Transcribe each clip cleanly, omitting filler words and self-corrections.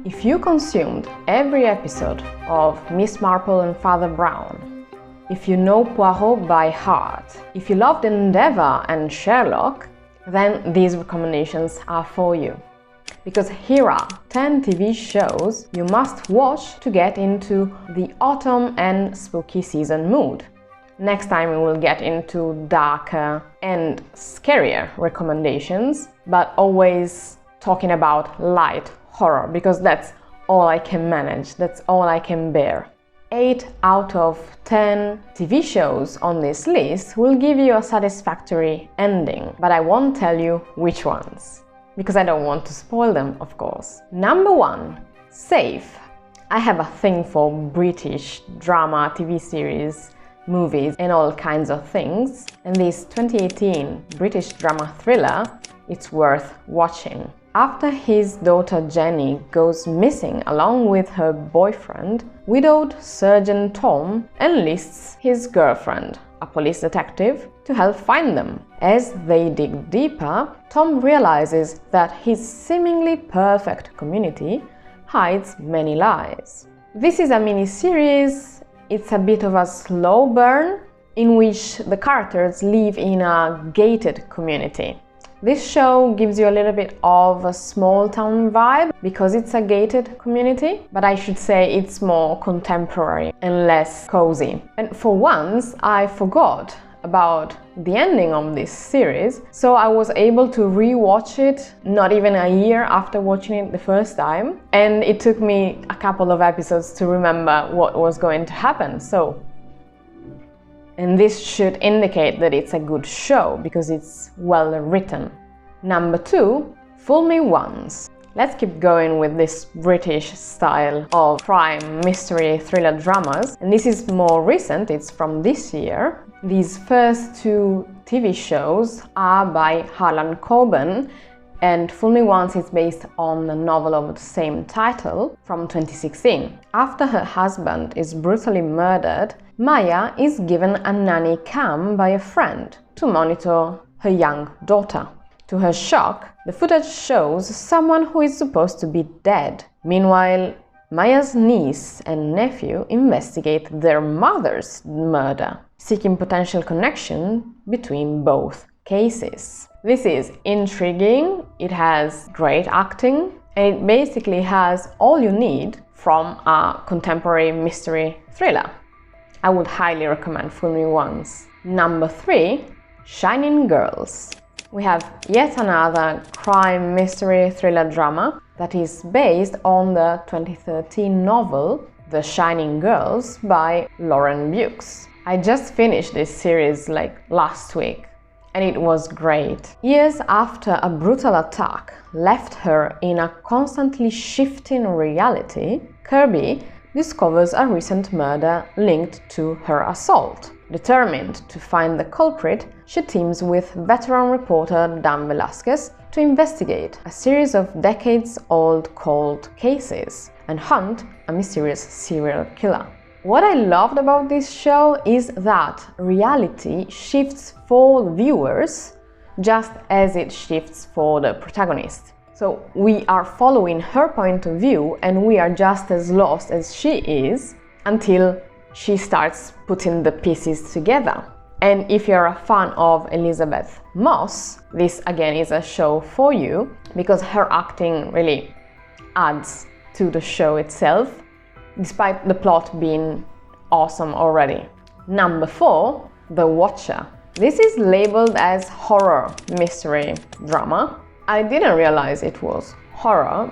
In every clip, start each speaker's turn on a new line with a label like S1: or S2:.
S1: If you consumed every episode of Miss Marple and Father Brown, if you know Poirot by heart, if you loved Endeavour and Sherlock, then these recommendations are for you. Because here are 10 TV shows you must watch to get into the autumn and spooky season mood. Next time we will get into darker and scarier recommendations, but always talking about light horror, because that's all I can manage, that's all I can bear. 8 out of 10 TV shows on this list will give you a satisfactory ending, but I won't tell you which ones, because I don't want to spoil them, of course. Number 1, Safe. I have a thing for British drama, TV series, movies and all kinds of things, and this 2018 British drama thriller, it's worth watching. After his daughter Jenny goes missing along with her boyfriend, widowed Surgeon Tom enlists his girlfriend, a police detective, to help find them. As they dig deeper, Tom realizes that his seemingly perfect community hides many lies. This is a mini-series. It's a bit of a slow burn in which the characters live in a gated community. This show gives you a little bit of a small town vibe because it's a gated community, but I should say it's more contemporary and less cozy. And for once, I forgot about the ending of this series, so I was able to re-watch it not even a year after watching it the first time, and it took me a couple of episodes to remember what was going to happen. And this should indicate that it's a good show because it's well written. Number 2, Fool Me Once. Let's keep going with this British style of crime, mystery, thriller dramas. And this is more recent, it's from this year. These first 2 TV shows are by Harlan Coben, and Fool Me Once is based on the novel of the same title from 2016. After her husband is brutally murdered, Maya is given a nanny cam by a friend to monitor her young daughter. To her shock, the footage shows someone who is supposed to be dead. Meanwhile, Maya's niece and nephew investigate their mother's murder, seeking potential connection between both cases. This is intriguing, it has great acting, and it basically has all you need from a contemporary mystery thriller. I would highly recommend Fool Me Once. Number 3, Shining Girls. We have yet another crime mystery thriller drama that is based on the 2013 novel The Shining Girls by Lauren Bukes. I just finished this series last week, and it was great. Years after a brutal attack left her in a constantly shifting reality, Kirby discovers a recent murder linked to her assault. Determined to find the culprit, she teams with veteran reporter Dan Velasquez to investigate a series of decades-old cold cases and hunt a mysterious serial killer. What I loved about this show is that reality shifts for viewers just as it shifts for the protagonist. So we are following her point of view and we are just as lost as she is until she starts putting the pieces together. And if you're a fan of Elizabeth Moss, this again is a show for you because her acting really adds to the show itself, despite the plot being awesome already. Number 4, The Watcher. This is labeled as horror mystery drama. I didn't realize it was horror,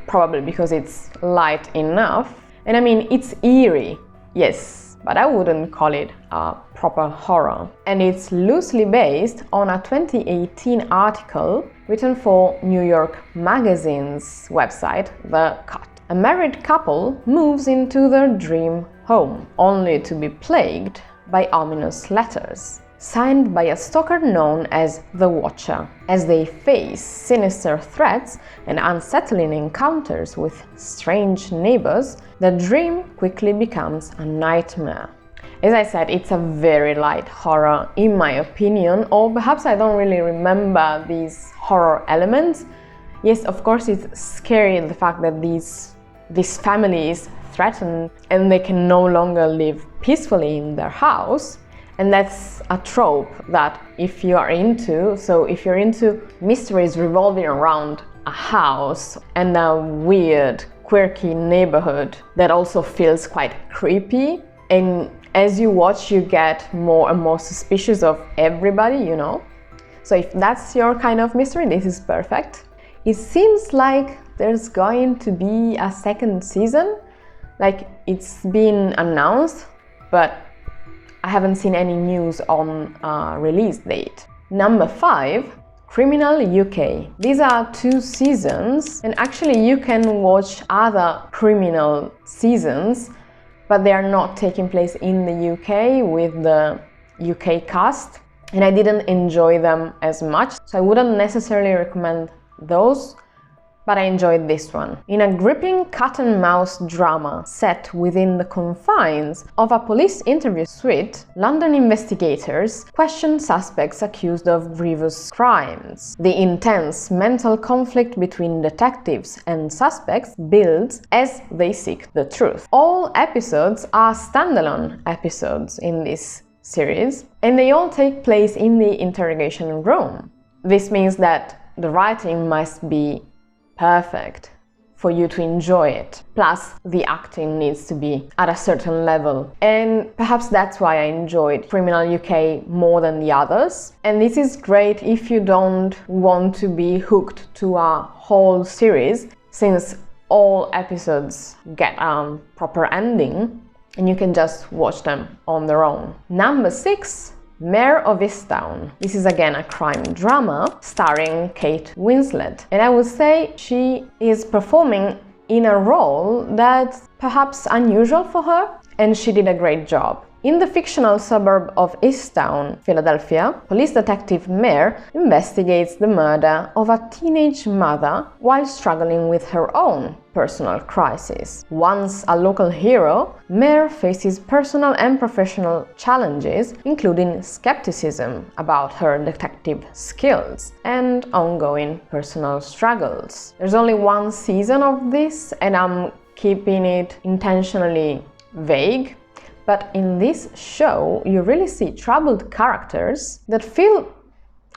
S1: probably because it's light enough. And I mean, it's eerie, yes, but I wouldn't call it a proper horror. And it's loosely based on a 2018 article written for New York Magazine's website, The Cut. A married couple moves into their dream home, only to be plagued by ominous letters, signed by a stalker known as the Watcher. As they face sinister threats and unsettling encounters with strange neighbors, the dream quickly becomes a nightmare. As I said, it's a very light horror in my opinion, or perhaps I don't really remember these horror elements. Yes, of course it's scary, the fact that this family is threatened and they can no longer live peacefully in their house. And that's a trope that if you're into mysteries revolving around a house and a weird, quirky neighborhood that also feels quite creepy, and as you watch you get more and more suspicious of everybody, you know. So if that's your kind of mystery, this is perfect. It seems like there's going to be a second season, like it's been announced, but I haven't seen any news on a release date. Number 5, Criminal UK. These are 2 seasons, and actually you can watch other criminal seasons, but they are not taking place in the UK with the UK cast, and I didn't enjoy them as much, so I wouldn't necessarily recommend those. But I enjoyed this one. In a gripping cat-and-mouse drama set within the confines of a police interview suite, London investigators question suspects accused of grievous crimes. The intense mental conflict between detectives and suspects builds as they seek the truth. All episodes are standalone episodes in this series, and they all take place in the interrogation room. This means that the writing must be perfect for you to enjoy it. Plus, the acting needs to be at a certain level. And perhaps that's why I enjoyed Criminal UK more than the others. And this is great if you don't want to be hooked to a whole series, since all episodes get a proper ending and you can just watch them on their own. Number 6, Mare of Easttown. This is again a crime drama starring Kate Winslet, and I would say she is performing in a role that's perhaps unusual for her, and she did a great job. In the fictional suburb of Easttown, Philadelphia, police detective Mare investigates the murder of a teenage mother while struggling with her own personal crisis. Once a local hero, Mare faces personal and professional challenges, including skepticism about her detective skills and ongoing personal struggles. There's only 1 season of this, and I'm keeping it intentionally vague. But in this show, you really see troubled characters that feel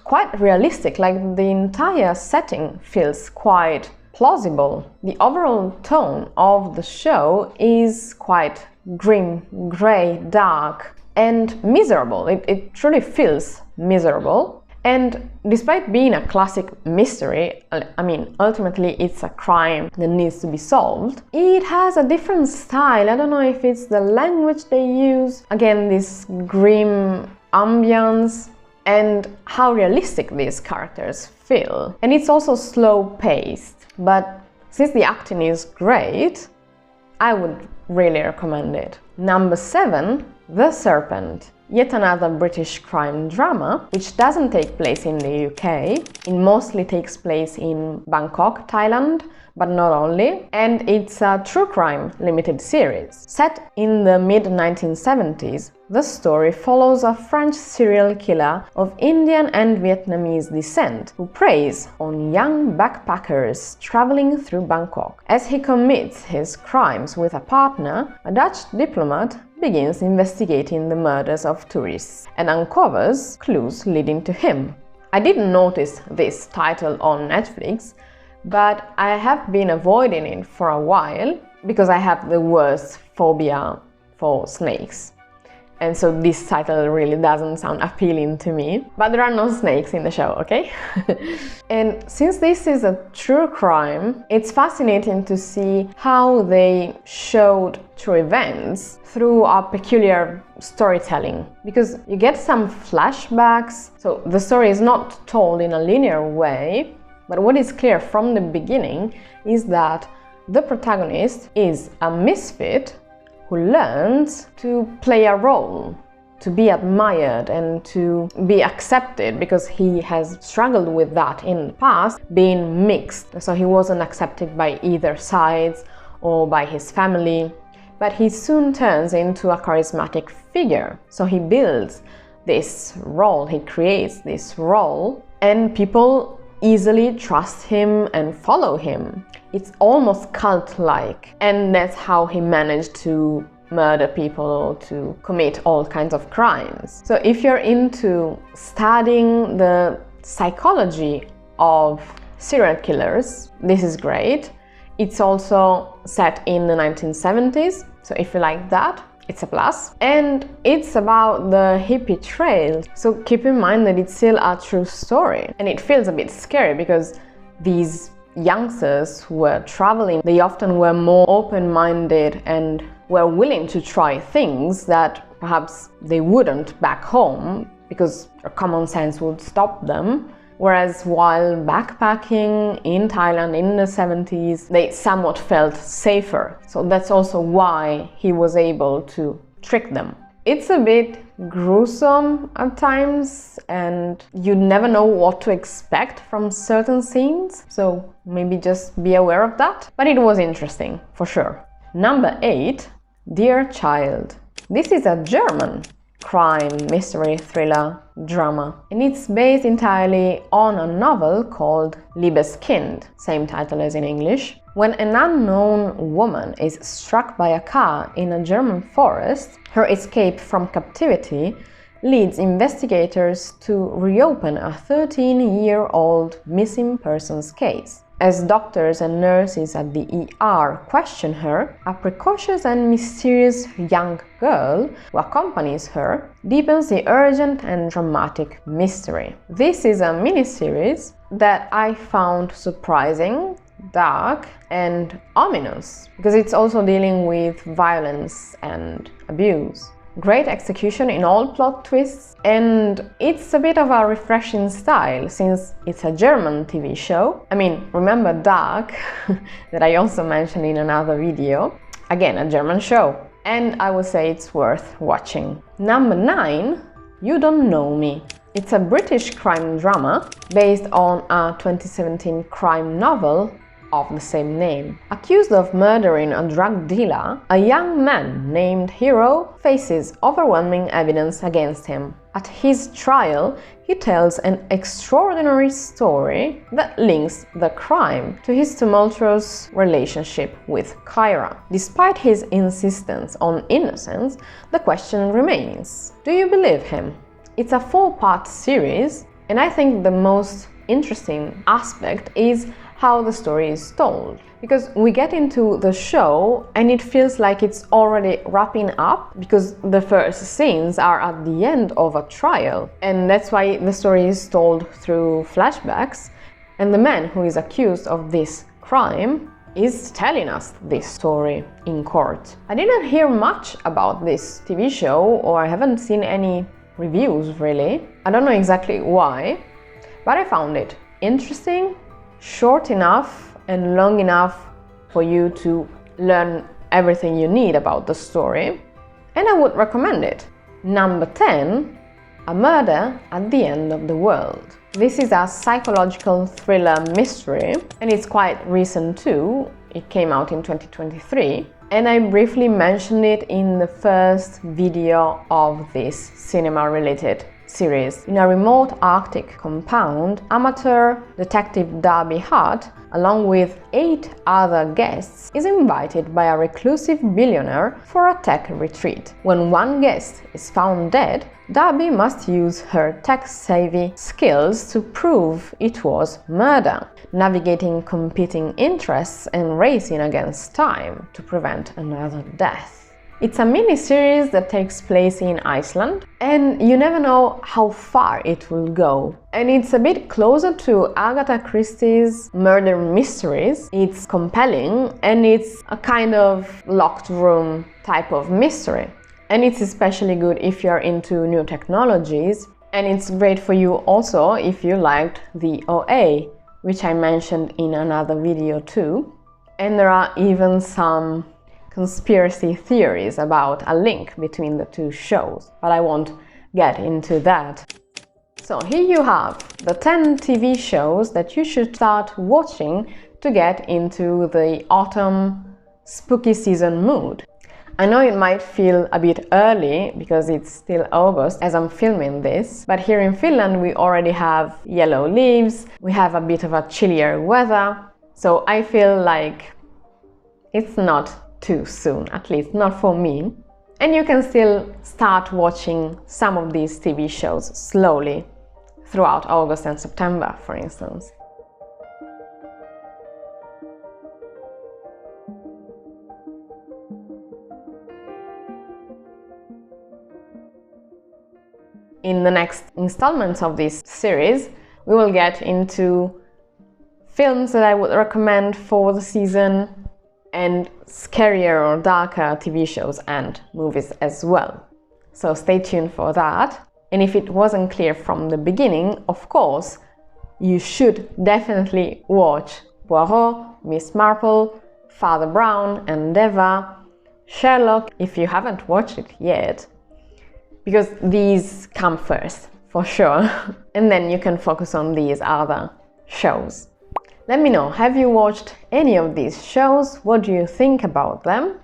S1: quite realistic, like the entire setting feels quite plausible. The overall tone of the show is quite grim, grey, dark, and miserable. It truly feels miserable. And despite being a classic mystery, I mean, ultimately it's a crime that needs to be solved, it has a different style. I don't know if it's the language they use, again, this grim ambience, and how realistic these characters feel. And it's also slow-paced, but since the acting is great, I would really recommend it. Number 7, The Serpent. Yet another British crime drama, which doesn't take place in the UK. It mostly takes place in Bangkok, Thailand, but not only. And it's a true crime limited series. Set in the mid-1970s, the story follows a French serial killer of Indian and Vietnamese descent who preys on young backpackers traveling through Bangkok. As he commits his crimes with a partner, a Dutch diplomat begins investigating the murders of tourists and uncovers clues leading to him. I didn't notice this title on Netflix, but I have been avoiding it for a while because I have the worst phobia for snakes. And so this title really doesn't sound appealing to me. But there are no snakes in the show, okay? And since this is a true crime, it's fascinating to see how they showed true events through a peculiar storytelling. Because you get some flashbacks, so the story is not told in a linear way, but what is clear from the beginning is that the protagonist is a misfit who learns to play a role, to be admired and to be accepted, because he has struggled with that in the past, being mixed. So he wasn't accepted by either sides or by his family, but he soon turns into a charismatic figure. So he builds this role, he creates this role, and people easily trust him and follow him. It's almost cult-like, and that's how he managed to murder people, to commit all kinds of crimes. So if you're into studying the psychology of serial killers, this is great. It's also set in the 1970s, so if you like that, it's a plus. And it's about the hippie trail, so keep in mind that it's still a true story. And it feels a bit scary because these youngsters who were traveling, they often were more open-minded and were willing to try things that perhaps they wouldn't back home because their common sense would stop them. Whereas while backpacking in Thailand in the 70s, they somewhat felt safer. So that's also why he was able to trick them. It's a bit gruesome at times, and you never know what to expect from certain scenes, so maybe just be aware of that. But it was interesting, for sure. Number 8, Dear Child. This is a German crime, mystery, thriller, drama, and it's based entirely on a novel called Liebeskind, same title as in English. When an unknown woman is struck by a car in a German forest, her escape from captivity leads investigators to reopen a 13-year-old missing persons case. As doctors and nurses at the ER question her, a precocious and mysterious young girl who accompanies her deepens the urgent and dramatic mystery. This is a miniseries that I found surprising, dark, and ominous, because it's also dealing with violence and abuse. Great execution in all plot twists, and it's a bit of a refreshing style since it's a German TV show. I mean, remember Dark, that I also mentioned in another video? Again, a German show, and I would say it's worth watching. Number 9, You Don't Know Me. It's a British crime drama based on a 2017 crime novel of the same name. Accused of murdering a drug dealer, a young man named Hero faces overwhelming evidence against him. At his trial, he tells an extraordinary story that links the crime to his tumultuous relationship with Kyra. Despite his insistence on innocence, the question remains: do you believe him? It's a 4-part series, and I think the most interesting aspect is how the story is told, because we get into the show and it feels like it's already wrapping up because the first scenes are at the end of a trial, and that's why the story is told through flashbacks, and the man who is accused of this crime is telling us this story in court. I didn't hear much about this TV show, or I haven't seen any reviews really. I don't know exactly why, but I found it interesting, short enough and long enough for you to learn everything you need about the story, and I would recommend it. Number 10, A Murder at the End of the World. This is a psychological thriller mystery, and it's quite recent too. It came out in 2023, and I briefly mentioned it in the first video of this cinema-related series. In a remote Arctic compound, amateur detective Darby Hart, along with 8 other guests, is invited by a reclusive billionaire for a tech retreat. When one guest is found dead, Darby must use her tech-savvy skills to prove it was murder, navigating competing interests and racing against time to prevent another death. It's a mini-series that takes place in Iceland, and you never know how far it will go. And it's a bit closer to Agatha Christie's murder mysteries. It's compelling, and it's a kind of locked room type of mystery. And it's especially good if you're into new technologies, and it's great for you also if you liked the OA, which I mentioned in another video too. And there are even some conspiracy theories about a link between the two shows, but I won't get into that. So here you have the 10 TV shows that you should start watching to get into the autumn spooky season mood. I know it might feel a bit early because it's still August as I'm filming this, but here in Finland we already have yellow leaves, we have a bit of a chillier weather, so I feel like it's not too soon, at least not for me. And you can still start watching some of these TV shows slowly throughout August and September, for instance. In the next installments of this series, we will get into films that I would recommend for the season and scarier or darker TV shows and movies as well. So stay tuned for that. And if it wasn't clear from the beginning, of course, you should definitely watch Poirot, Miss Marple, Father Brown and Eva, Sherlock if you haven't watched it yet, because these come first, for sure. And then you can focus on these other shows. Let me know, have you watched any of these shows? What do you think about them?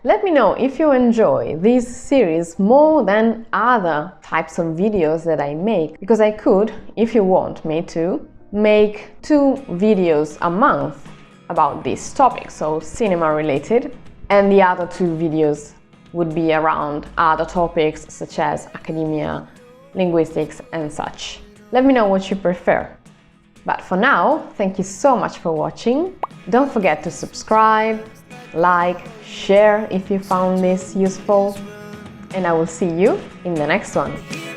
S1: Let me know if you enjoy this series more than other types of videos that I make, because I could, if you want me to, make 2 videos a month about this topic, so cinema related, and the other 2 videos would be around other topics such as academia, linguistics and such. Let me know what you prefer. But for now, thank you so much for watching. Don't forget to subscribe, like, share if you found this useful, and I will see you in the next one.